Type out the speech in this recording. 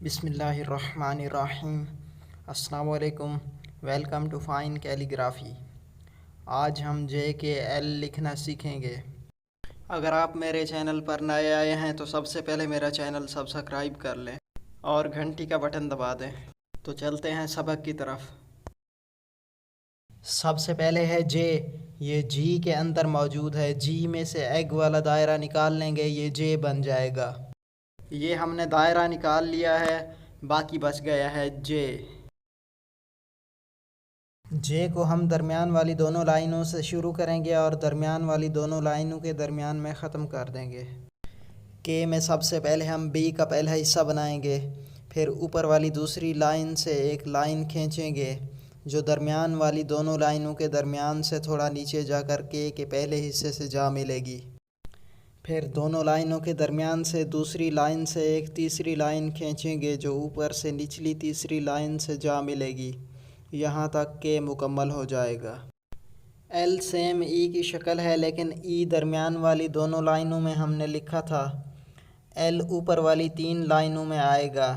बिस्मिल्लाहिर्रहमानिर्रहीम। अस्सलाम वालेकुम। Welcome to fine calligraphy. आज हम जे के एल लिखना सीखेंगे। अगर आप मेरे चैनल पर नए आए हैं तो सबसे पहले मेरा चैनल सब्सक्राइब कर लें और घंटी का बटन दबा दें। तो चलते हैं सबक की तरफ। सबसे पहले है जे। ये जी के अंदर मौजूद है। जी में से एग वाला दायरा निकाल लेंगे, ये जे बन जाएगा। ये हमने दायरा निकाल लिया है, बाकी बच गया है जे। जे को हम दरमियान वाली दोनों लाइनों से शुरू करेंगे और दरमियान वाली दोनों लाइनों के दरमियान में ख़त्म कर देंगे। के में सबसे पहले हम बी का पहला हिस्सा बनाएंगे, फिर ऊपर वाली दूसरी लाइन से एक लाइन खींचेंगे जो दरमियान वाली दोनों लाइनों के दरमियान से थोड़ा नीचे जाकर के पहले हिस्से से जा मिलेगी। फिर दोनों लाइनों के दरमियान से दूसरी लाइन से एक तीसरी लाइन खींचेंगे जो ऊपर से निचली तीसरी लाइन से जा मिलेगी। यहाँ तक के मुकम्मल हो जाएगा। एल सेम ई की शक्ल है, लेकिन ई दरमियान वाली दोनों लाइनों में हमने लिखा था। एल ऊपर वाली तीन लाइनों में आएगा,